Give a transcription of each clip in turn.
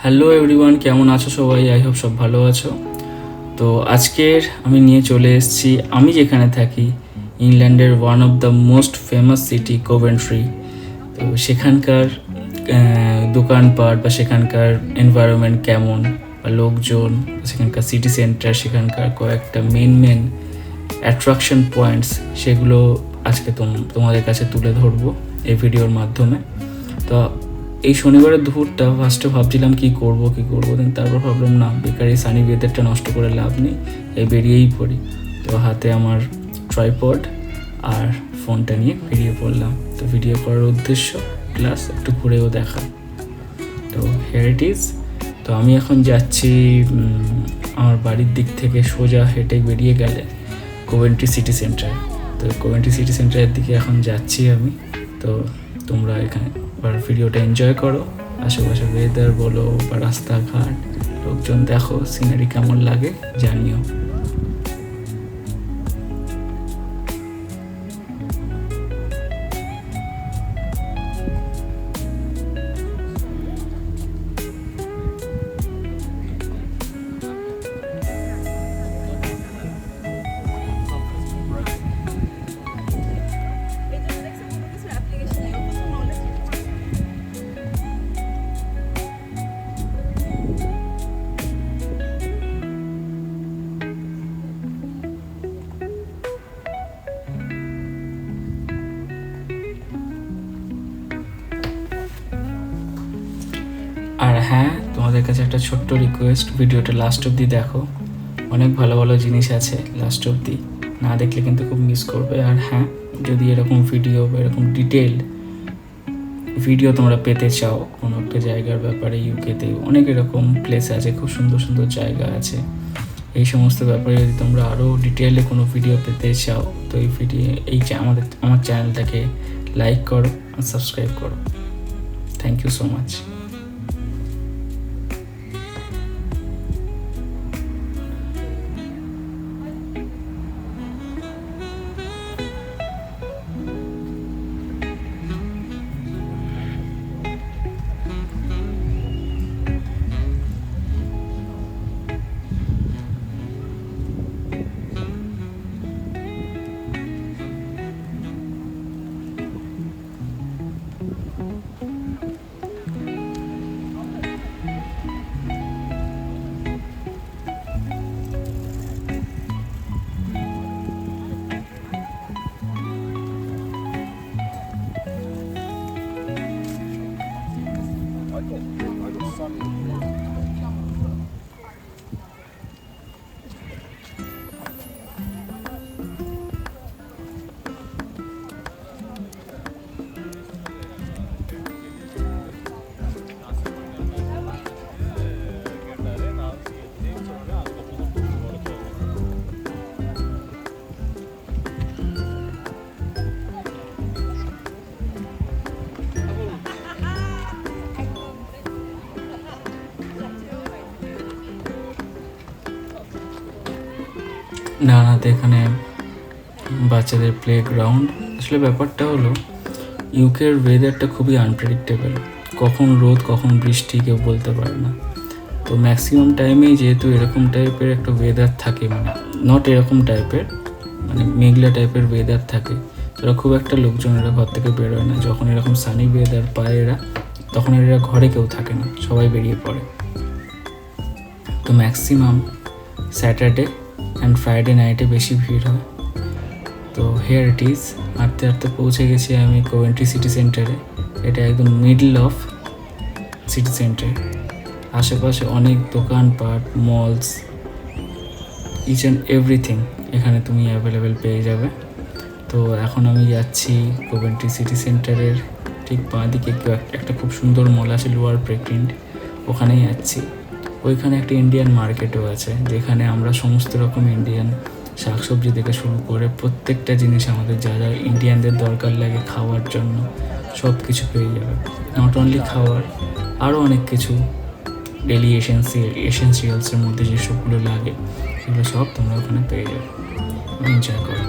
Hello everyone, কেমন আছো সবাই? আই হোপ সব ভালো আছো। তো আজকের আমি নিয়ে চলে এসেছি আমি যেখানে থাকি, ইংল্যান্ডের one of the most famous city Coventry. তো সেখানকার দোকানপাট বা সেখানকার এনভায়রনমেন্ট কেমন, বা লোকজন, সেখানকার সিটি সেন্টার, সেখানকার কয়েকটা মেন অ্যাট্রাকশন পয়েন্টস, সেগুলো আজকে তোমাদের কাছে তুলে ধরবো এই ভিডিওর মাধ্যমে। তো এই শনিবারের দুপুরটা ফার্স্টে ভাবছিলাম কি করব, তারপর ভাবলাম না, বেকার এই সানি ওয়েদারটা নষ্ট করে লাভ নেই, বেরিয়েই পড়ি। তো হাতে আমার ট্রাইপড আর ফোনটা নিয়ে বেরিয়ে পড়লাম। তো ভিডিও করার উদ্দেশ্য প্লাস একটু ঘুরেও দেখা। তো হেয়ার ইট ইজ। তো আমি এখন যাচ্ছি আমার বাড়ির দিক থেকে সোজা হেঁটে বেরিয়ে গেলে কোভেন্ট্রি সিটি সেন্টার। তো কোভেন্ট্রি সিটি সেন্টারের দিকে এখন যাচ্ছি আমি। তো তোমরা এখানে এবার ভিডিওটা এনজয় করো, আশেপাশে ওয়েদার বলো বা রাস্তাঘাট, লোকজন দেখো, সিনারি কেমন লাগে জানিও। আর হ্যাঁ, তোমাদের কাছে একটা ছোট্ট রিকোয়েস্ট, ভিডিওটা লাস্ট অবধি দেখো, অনেক ভালো ভালো জিনিস আছে লাস্ট অবধি, না দেখলে কিন্তু খুব মিস করবে। আর হ্যাঁ, যদি এরকম ভিডিও বা এরকম ডিটেল ভিডিও তোমরা পেতে চাও কোনো একটা জায়গার ব্যাপারে, ইউকেতে অনেক এরকম প্লেস আছে, খুব সুন্দর সুন্দর জায়গা আছে, এই সমস্ত ব্যাপারে যদি তোমরা আরও ডিটেলে কোনো ভিডিও পেতে চাও, তো আমার চ্যানেলটাকে লাইক করো আর সাবস্ক্রাইব করো। Thank you so much. নানাতে এখানে বাচ্চাদের প্লে গ্রাউন্ড। আসলে ব্যাপারটা হলো, ইউকের ওয়েদারটা খুবই আনপ্রেডিক্টেবল, কখন রোদ কখন বৃষ্টি কেউ বলতে পারে না। তো ম্যাক্সিমাম টাইমেই যেহেতু এরকম টাইপের একটা ওয়েদার থাকে, মানে নট এরকম টাইপের, মানে মেঘলা টাইপের ওয়েদার থাকে, তোরা খুব একটা লোকজন এরা ঘর থেকে বেরোয় না। যখন এরকম সানি ওয়েদার পায় এরা, তখন এরা ঘরে কেউ থাকে না, সবাই বেরিয়ে পড়ে। তো ম্যাক্সিমাম স্যাটারডে অ্যান্ড ফ্রাইডে নাইটে বেশি ভিড় হয়। তো হেয়ার ইট ইজ, হাঁটতে হাঁটতে পৌঁছে গেছি আমি কোভেন্ট্রি সিটি সেন্টারে। এটা একদম মিডল অফ সিটি সেন্টার, আশেপাশে অনেক দোকানপাট, মলস, ইচ অ্যান্ড এভরিথিং এখানে তুমি অ্যাভেলেবেল পেয়ে যাবে। তো এখন আমি যাচ্ছি কোভেন্ট্রি সিটি সেন্টারের ঠিক বাঁ দিকে একটা খুব সুন্দর মল আছে, লোয়ার প্রেগ্রিন্ট, ওখানেই যাচ্ছি। ওইখানে একটা ইন্ডিয়ান মার্কেটও আছে, যেখানে আমরা সমস্ত রকম ইন্ডিয়ান শাকসবজি থেকে শুরু করে প্রত্যেকটা জিনিস আমাদের যা যা ইন্ডিয়ানদের দরকার লাগে খাওয়ার জন্য, সব কিছু পেয়ে যাবে। নট অনলি খাওয়ার, আরও অনেক কিছু ডেলি এসেন্সিয়ালসের মধ্যে যেসবগুলো লাগে, সেগুলো সব তোমরা ওখানে পেয়ে যাবে। এনজয় করো।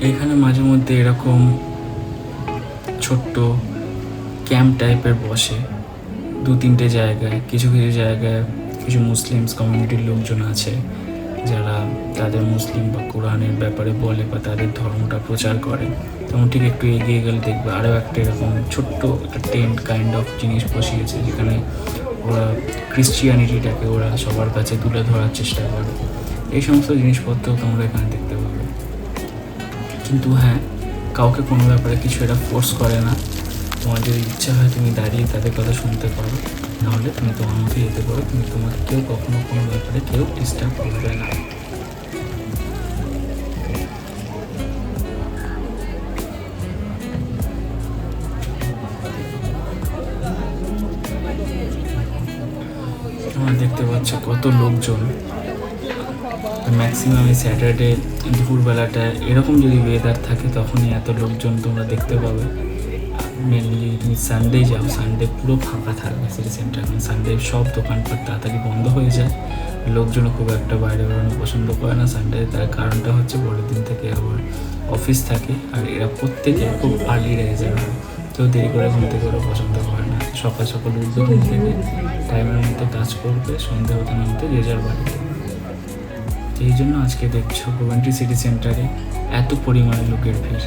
এখানে মাঝে মধ্যে এরকম ছোট্ট ক্যাম্প টাইপের বসে 2-3টে জায়গায়। কিছু কিছু জায়গায় কিছু মুসলিমস কমিউনিটির লোকজন আছে যারা তাদের মুসলিম বা কোরআনের ব্যাপারে বলে বা তাদের ধর্মটা প্রচার করে। তেমন ঠিক একটু এগিয়ে গেলে দেখবে আরও একটা এরকম ছোট্ট একটা টেন্ট কাইন্ড অফ জিনিস বসিয়েছে, যেখানে ওরা ক্রিশ্চিয়ানিটিটাকে ওরা সবার কাছে তুলে ধরার চেষ্টা করে। এই সমস্ত জিনিসপত্র তোমরা এখানে দেখতে পাবে। কিন্তু হ্যাঁ, কাউকে কোনো ব্যাপারে কিছু এটা ফোর্স করে না। তোমার যদি ইচ্ছা হয় তুমি দাঁড়িয়ে তাদের কথা শুনতে পারো, নাহলে তুমি তোমার মতো যেতে পারো, কিন্তু তোমাকে কেউ কখনো কোনো ব্যাপারে কেউ ডিস্টার্ব করবে না। তোমরা দেখতে পাচ্ছ কত লোকজন। ম্যাক্সিমাম এই স্যাটারডে দুপুরবেলাটা এরকম যদি ওয়েদার থাকে তখনই এত লোকজন তোমরা দেখতে পাবে। মেনলি তুমি সানডে যাও, সানডে পুরো ফাঁকা থাকবে সিটি সেন্টার, কারণ সানডে সব দোকানপাট তাড়াতাড়ি বন্ধ হয়ে যায়। লোকজনও খুব একটা বাইরে বেরোনো পছন্দ করে না সানডে। তার কারণটা হচ্ছে পরের দিন থেকে আবার অফিস থাকে, আর এরা প্রত্যেকে খুব আর্লি রেজে হয়। কেউ দেরি করে ঘুম থেকে ওরা পছন্দ করে না। সকাল সকাল উঠবে ঘুম থেকে, টাইমের মধ্যে কাজ করবে, সন্ধ্যে হতে না হতে যে যার বাড়িতে। এই জন্য আজকে দেখছো কভেন্ট্রি সিটি সেন্টারে এত পরিমাণে লোকের ভিড়।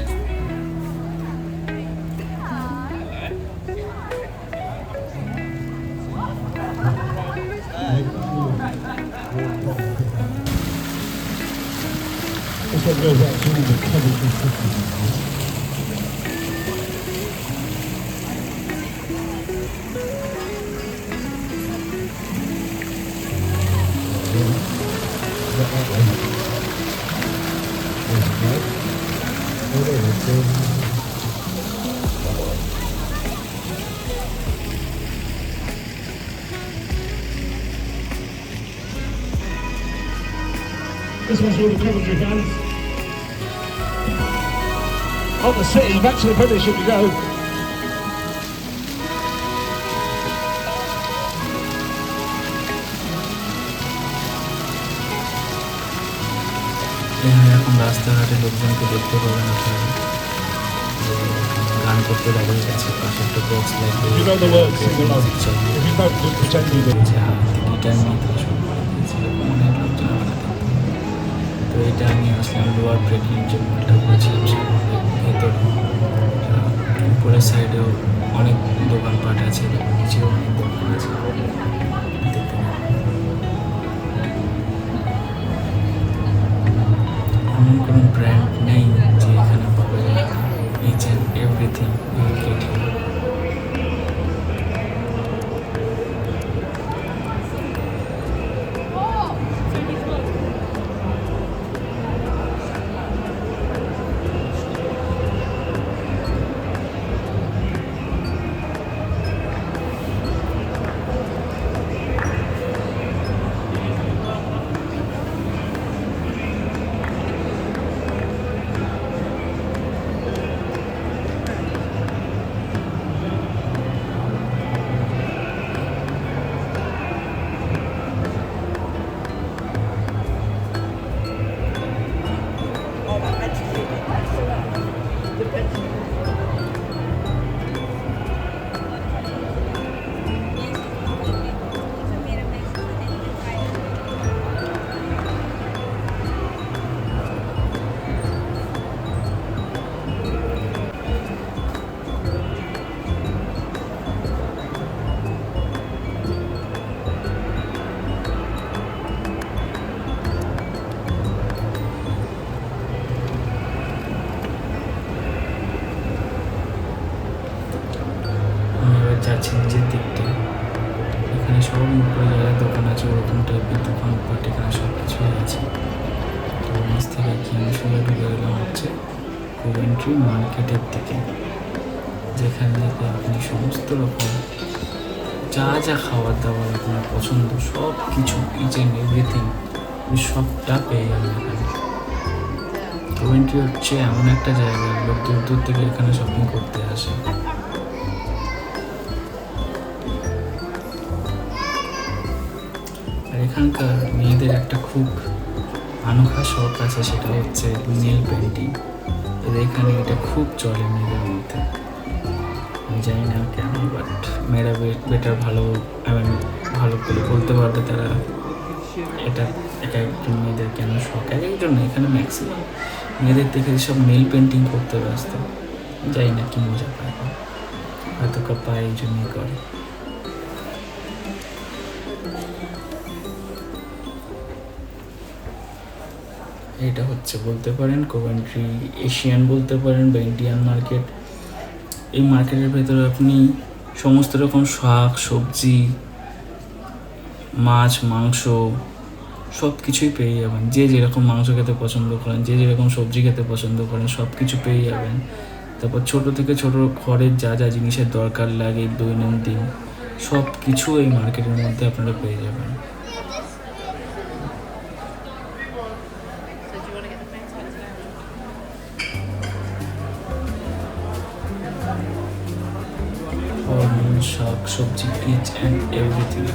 This one's all the Coventry fans. On the city, back to the British, should we go? এখন রাস্তাঘাটে লোকজনকে দেখতে পাবেন আপনারা, গান করতে দাঁড়িয়ে গেছে, পাশে একটা বক্স লাগবে, You know the words, sing along. If you don't, just pretend you do. Guitar নিয়ে তারা শুরু করে দিয়েছে, এরকম অনেক লোকজন আমরা দেখতে। তো এটা আমি আসলাম লোয়ার ব্রেকিং যে মলটা বলছিলাম সেখানে ভেতর। উপরের সাইডেও অনেক দোকানপাট আছে, নিচেও অনেক দোকান আছে, দেখতে পাবেন। এমন কোনো ব্র্যান্ড নেই যে এখানে পাওয়া যায় না, each and everything you will get here. যাচ্ছে নিচের দিকটা, এখানে সব উপরে যারা দোকান আছে ওরকম টাইপের দোকানপাট এখানে সব কিছুই আছে। তো নিচ থেকে কি আমি সোজা ঢুকে গেলাম হচ্ছে কভেন্ট্রি মার্কেটের দিকে, যেখান থেকে আপনি সমস্ত রকম যা যা খাবার দাবার আপনার পছন্দ সব কিছু ইচ অ্যান্ড এভরিথিং সবটা পেয়ে যাবেন এখানে। কভেন্ট্রি হচ্ছে এমন একটা জায়গা, লোক দূর দূর থেকে এখানে শপিং করতে আসে। আর এখানকার মেয়েদের একটা খুব আনোখা শখ আছে, সেটা হচ্ছে নেল পেন্টিং। এদের এখানে এটা খুব চলে মেয়েদের মধ্যে, আমি জানি না কেন, বাট মেয়েরা বেটার ভালো, ভালো করে বলতে পারবে তারা এটা এক একজন মেয়েদের কেন শখ, এক একজন না, এখানে ম্যাক্সিমাম মেয়েদের দেখে সব মেল পেন্টিং করতে ব্যস্ত, জানি না কি মজা পায়, হয়তো পায় এই জন্যই করে। এটা হচ্ছে বলতে পারেন কোভেন্ট্রি এশিয়ান বলতে পারেন বা ইন্ডিয়ান মার্কেট। এই মার্কেটের ভেতরে আপনি সমস্ত রকম শাক সবজি, মাছ মাংস সব কিছুই পেয়ে যাবেন। যে যেরকম মাংস খেতে পছন্দ করেন, যে যেরকম সবজি খেতে পছন্দ করেন, সব কিছু পেয়ে যাবেন। তারপর ছোট থেকে ছোট ঘরের যা যা জিনিসের দরকার লাগে দৈনন্দিন, সব কিছু এই মার্কেটের মধ্যে আপনারা পেয়ে যাবেন। ফলমূল শাক সবজি ইচ অ্যান্ড এভরিথিং।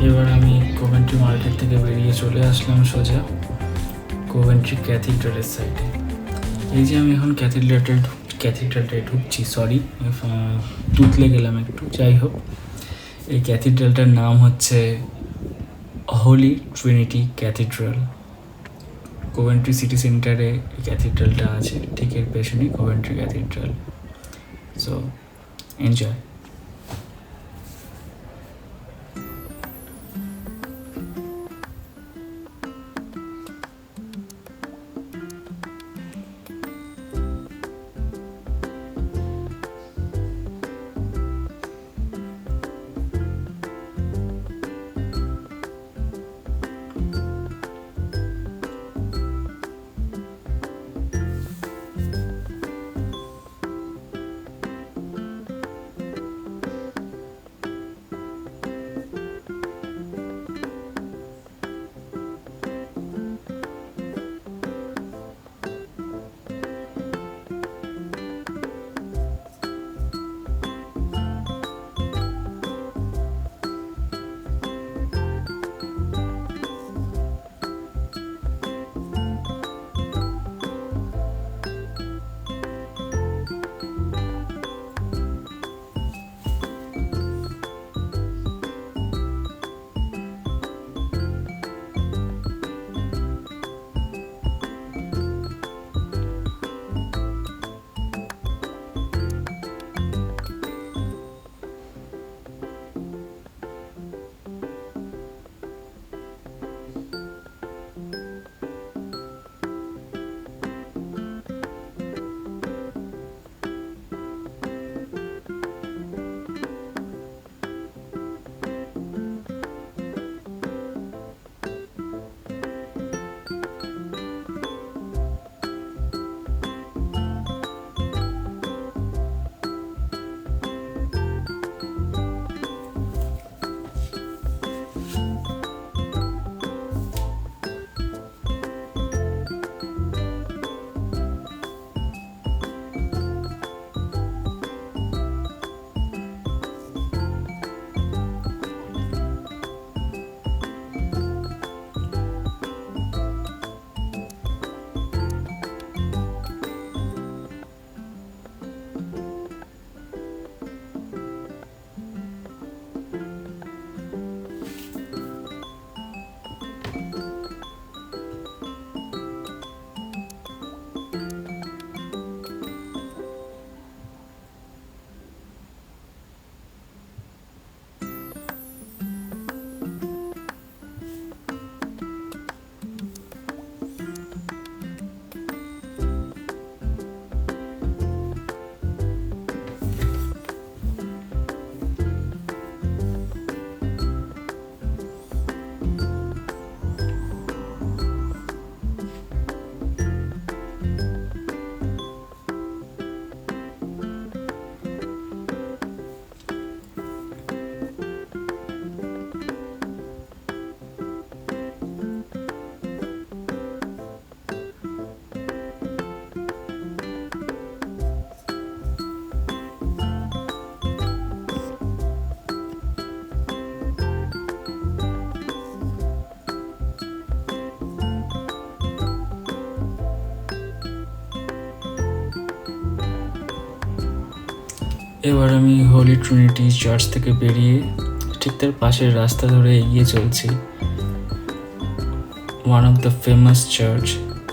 এবার আমি কোভেন্ট্রি মার্কেট থেকে বেরিয়ে চলে আসলাম সোজা কোভেন্ট্রি ক্যাথিড্রালের সাইডে। এই যে আমি এখন ক্যাথিড্রালটায় ঢুকছি, সরি তুতলে গেলাম একটু, যাই হোক। এই ক্যাথিড্রালটার নাম হচ্ছে holy trinity cathedral. Coventry city সেন্টারে এই ক্যাথিড্রালটা আছে, ঠিক এর পেছনেই কোভেন্ট্রি ক্যাথিড্রাল। So enjoy. এবার আমি হোলি ট্রিনিটি চার্চ থেকে বেরিয়ে ঠিক তার পাশের রাস্তা ধরে এগিয়ে চলছি। One of the famous church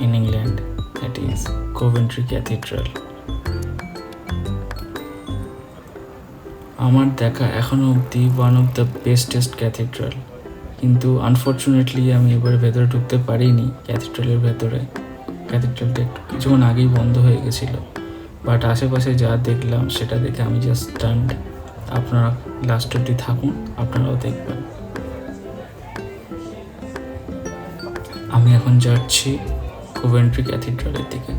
in England, that is Coventry cathedral. আমার দেখা এখনও অবধি one of the bestest cathedral. কিন্তু আনফর্চুনেটলি আমি এবার ভেতরে ঢুকতে পারিনি ক্যাথিড্রালের ভেতরে। ক্যাথিড্রালটা একটু কিছুক্ষণ আগেই বন্ধ হয়ে গেছিলো, বাট আশেপাশে যা দেখলাম সেটা দেখে আমি জাস্ট স্টান্ড। আপনারা লাস্ট অবধি থাকুন, আপনারাও দেখবেন। আমি এখন যাচ্ছি কোভেন্ট্রি ক্যাথিড্রালের দিকে।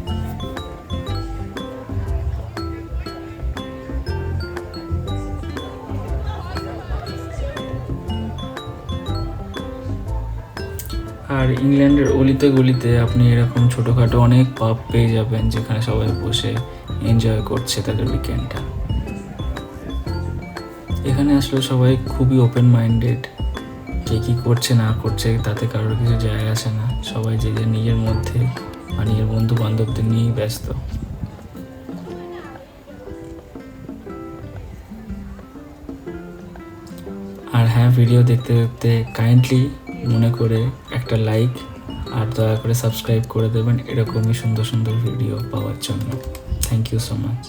আর ইংল্যান্ডের অলিতে গলিতে আপনি এরকম ছোটোখাটো অনেক পাব পেয়ে যাবেন, যেখানে সবাই বসে এনজয় করছে তাদের উইকেন্ডটা। এখানে আসলে সবাই খুবই ওপেন মাইন্ডেড, কে কী করছে না করছে তাতে কারোর কিছু যায় আসে না। সবাই যে যে নিজের মধ্যে আর নিজের বন্ধু বান্ধবদের নিয়েই ব্যস্ত। আর হ্যাঁ, ভিডিও দেখতে দেখতে কাইন্ডলি মনে করে একটা লাইক আর দয়া করে সাবস্ক্রাইব করে দেবেন এরকমই সুন্দর সুন্দর ভিডিও পাওয়ার জন্য। Thank you so much.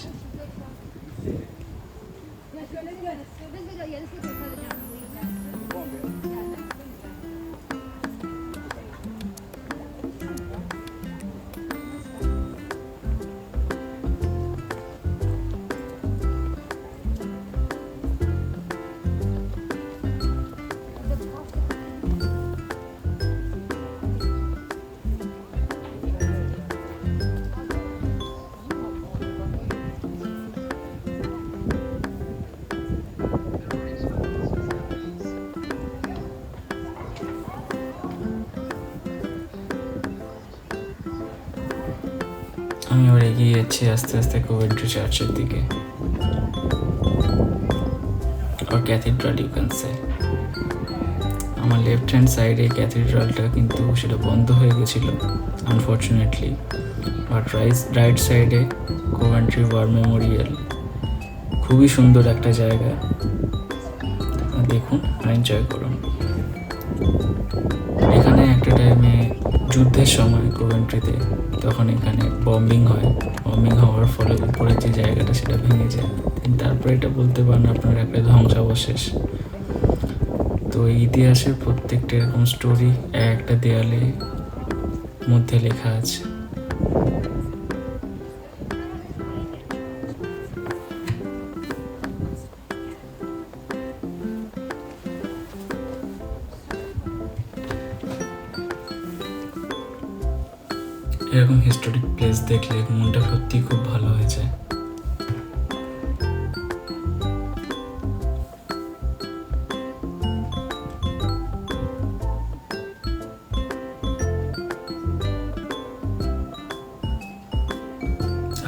আমি এবার এগিয়ে যাচ্ছি আস্তে আস্তে কোভেন্ট্রি চার্চের দিকে, আর ক্যাথিড্রাল ইউ ক্যান সে। আমার লেফট হ্যান্ড সাইডে ক্যাথিড্রালটা, কিন্তু সেটা বন্ধ হয়ে গেছিলো আনফর্চুনেটলি। বাট রাইট সাইডে কোভেন্ট্রি ওয়ার মেমোরিয়াল, খুবই সুন্দর একটা জায়গা। দেখুন আর এনজয় করুন। এখানে একটা টাইমে যুদ্ধের সময় কোভেন্ট্রিতে, তখন এখানে বম্বিং হয়। বম্বিং হওয়ার ফলে উপরে যে জায়গাটা সেটা ভেঙে যায়। তারপরে এটা বলতে পারেন আপনার একটা ধ্বংসাবশেষ। তো এই ইতিহাসের প্রত্যেকটা এরকম স্টোরি একটা দেয়ালে মধ্যে লেখা আছে। এরকম হিস্টোরিক প্লেস দেখলে মনটা সত্যি খুব ভালো হয়ে যায়।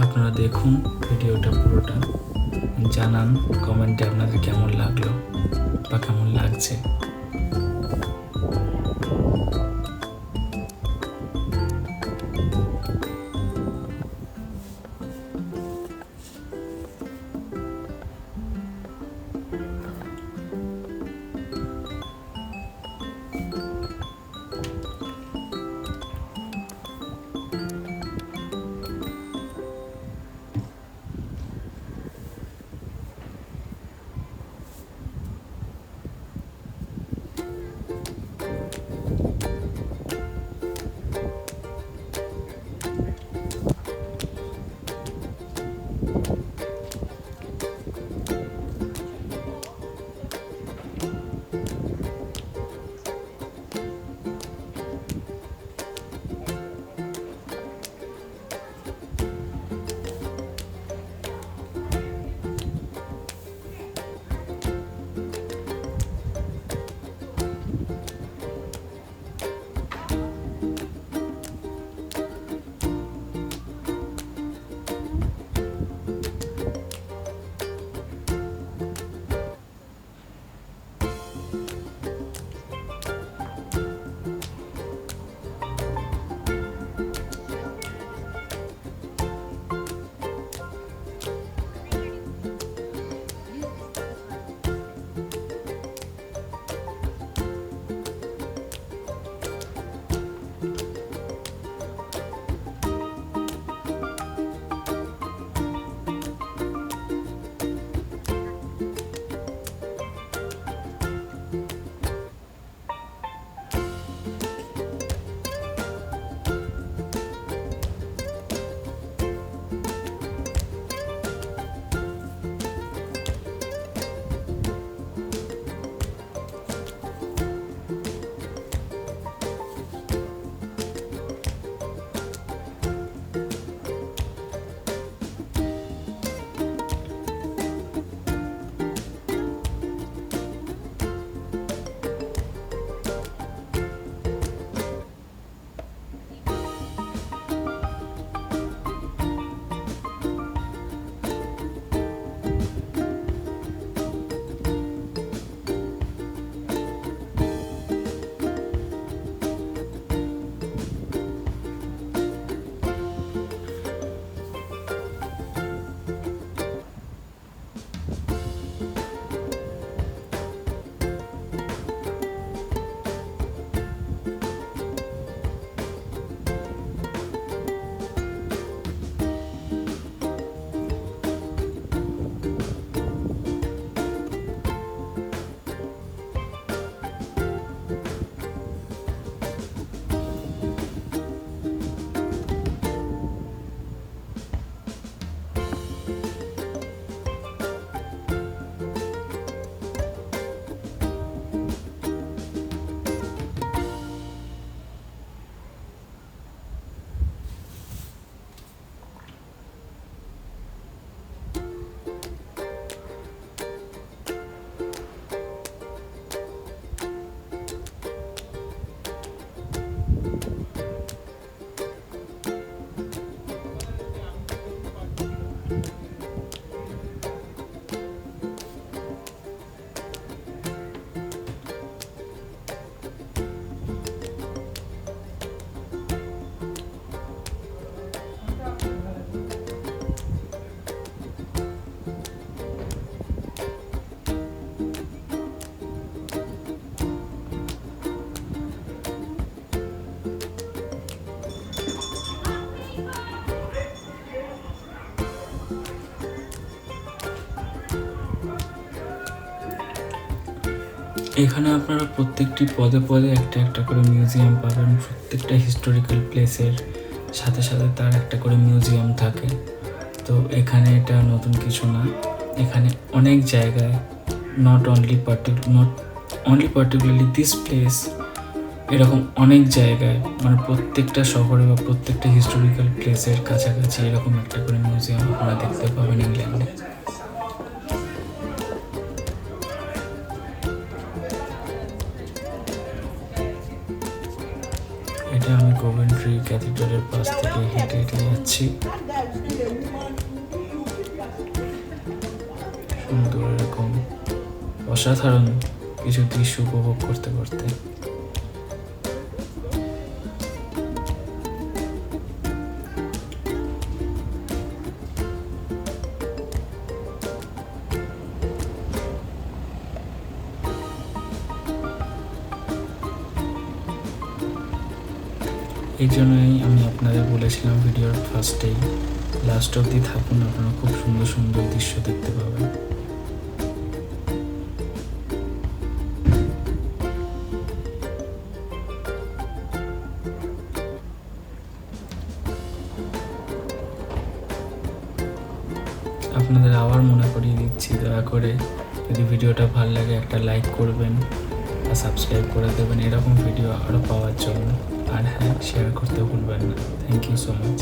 আপনারা দেখুন ভিডিওটা পুরোটা, জানান কমেন্টে আপনাদের কেমন লাগলো বা কেমন লাগছে। এখানে আপনারা প্রত্যেকটি পদে পদে একটা একটা করে মিউজিয়াম পাবেন। প্রত্যেকটা হিস্টোরিক্যাল প্লেসের সাথে সাথে তার একটা করে মিউজিয়াম থাকে। তো এখানে এটা নতুন কিছু না, এখানে অনেক জায়গায় not only particularly this place, এরকম অনেক জায়গায় মানে প্রত্যেকটা শহরে বা প্রত্যেকটা হিস্টোরিক্যাল প্লেসের কাছাকাছি এরকম একটা করে মিউজিয়াম আপনারা দেখতে পাবেন ইংল্যান্ডে। এটা আমি কোভেন্ট্রি ক্যাথিড্রালের পাশ থেকে হেঁটে হেঁটে যাচ্ছি। সুন্দর এরকম অসাধারণ কিছু দৃশ্য উপভোগ করতে করতে। এই জন্যই আমি আপনাদের বলেছিলাম ভিডিওর ফার্স্টেই, লাস্ট অবধি থাকুন, আপনারা খুব সুন্দর সুন্দর দৃশ্য দেখতে পাবেন। আপনাদের আবার মনে করিয়ে দিচ্ছি, দয়া করে যদি ভিডিওটা ভালো লাগে একটা লাইক করবেন আর সাবস্ক্রাইব করে দেবেন এরকম ভিডিও আরও পাওয়ার জন্য। আর হ্যাঁ, শেয়ার করতে ভুলবেন না। Thank you so much.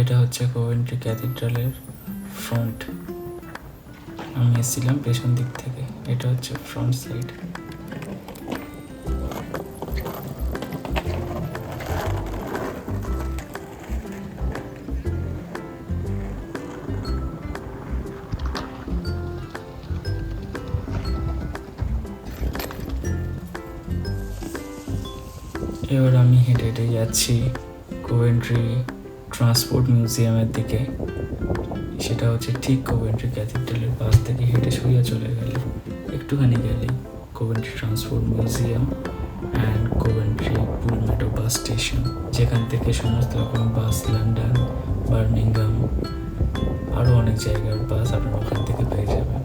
এটা হচ্ছে কোভেন্ট্রি ক্যাথিড্রালের ফ্রন্ট। আমি এসেছিলাম পেছন দিক থেকে, এটা হচ্ছে ফ্রন্ট সাইড। এবার আমি হেঁটে হেঁটে যাচ্ছি কোভেন্ট্রি ট্রান্সপোর্ট মিউজিয়ামের দিকে। সেটা হচ্ছে ঠিক কোভেন্ট্রি ক্যাথিড্রালের পাশ থেকে হেঁটে সোজা চলে গেলে একটুখানি গেলেই Coventry transport museum and Coventry pool meadow bus station, যেখান থেকে সমস্ত রকম বাস, লন্ডন, বার্মিংহাম, আরও অনেক জায়গার বাস আপনারা ওখান থেকে পেয়ে যাবেন।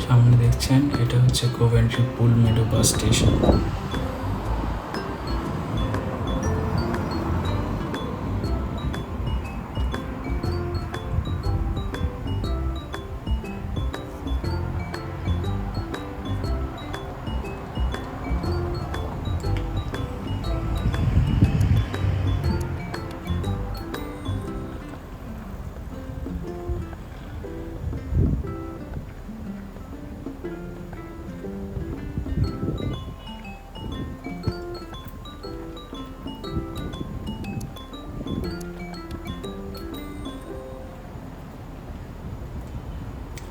সামনে দেখছেন এটা হচ্ছে কোভেন্ট্রি পুলমেটো বাস স্টেশন।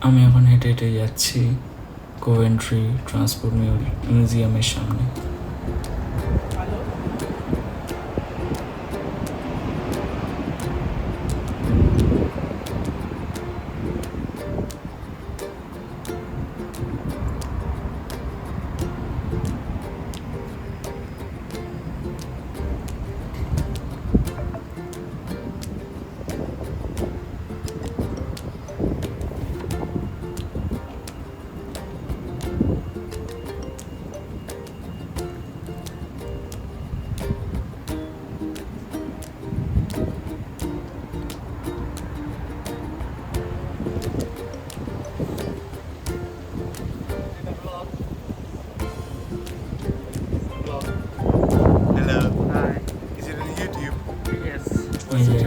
আমি এখন হেঁটে হেঁটে যাচ্ছি কোভেন্ট্রি ট্রান্সপোর্ট মিউজিয়ামের সামনে।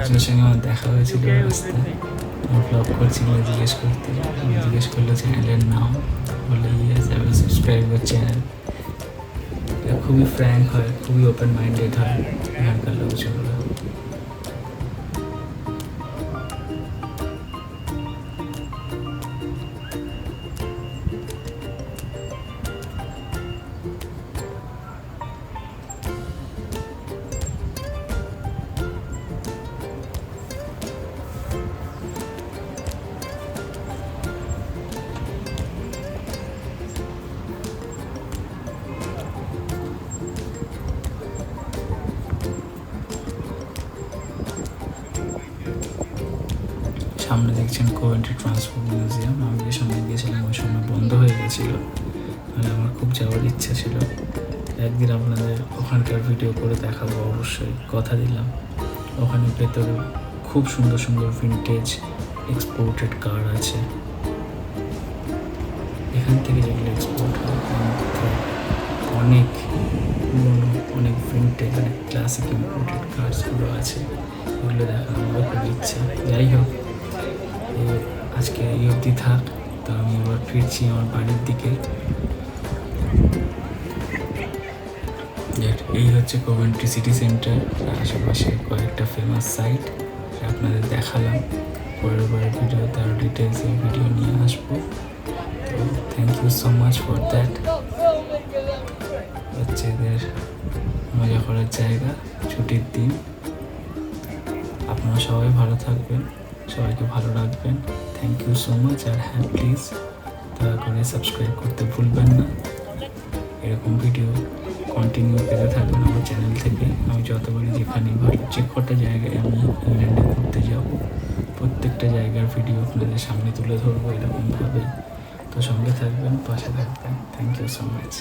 একজনের সঙ্গে আমার দেখা হয়েছিল রাস্তায়, ব্লগ করছিল, জিজ্ঞেস করলো চ্যানেলের নাম, বলে ইয়েস আমি সাবস্ক্রাইব করছি চ্যানেল। খুবই ফ্র্যাঙ্ক হয়, খুবই ওপেন মাইন্ডেড হয় এখানকার লোকজনরা। সামনে দেখছেন কোভেন্ট্রি ট্রান্সপোর্ট মিউজিয়াম। আমি যে সময় গিয়েছিলাম ওই সময় বন্ধ হয়ে গেছিলো, মানে আমার খুব যাওয়ার ইচ্ছা ছিল। একদিন আপনাদের ওখানকার ভিডিও করে দেখাবো অবশ্যই, কথা দিলাম। ওখানে ভেতরে খুব সুন্দর সুন্দর ভিন্টেজ এক্সপোর্টেড কার আছে। এখান থেকে যেগুলো এক্সপোর্ট হয় অনেক পুরোনো, অনেক ভিন্টেজ, অনেক ক্লাসিক ইম্পোর্টেড কার্সগুলো আছে, এগুলো দেখার আমারও খুব ইচ্ছা। যাই হোক, আজকে এই অবধি থাক, তো আমি এবার ফিরছি আমার বাড়ির দিকে। এই হচ্ছে কোভেন্ট্রি সিটি সেন্টার, আশেপাশে কয়েকটা ফেমাস সাইট আপনাদের দেখালাম। পরের ভিডিওতে আরও ডিটেলসে ভিডিও নিয়ে আসবো। তো thank you so much for that. বাচ্চাদের মজা করার জায়গা, ছুটির দিন। আপনারা সবাই ভালো থাকবেন, সবাইকে ভালো রাখবেন। Thank you so much. আর হ্যাঁ, প্লিজ দয়া করে সাবস্ক্রাইব করতে ভুলবেন না। এরকম ভিডিও কন্টিনিউ পেতে থাকবেন আমার চ্যানেল থেকে। আমি যতবারই যেখানে যে কটা জায়গায় আমি ইংল্যান্ডে ঘুরতে যাব, প্রত্যেকটা জায়গার ভিডিও আপনাদের সামনে তুলে ধরবো এরকমভাবেই। তো সঙ্গে থাকবেন, পাশে থাকবেন। Thank you so much.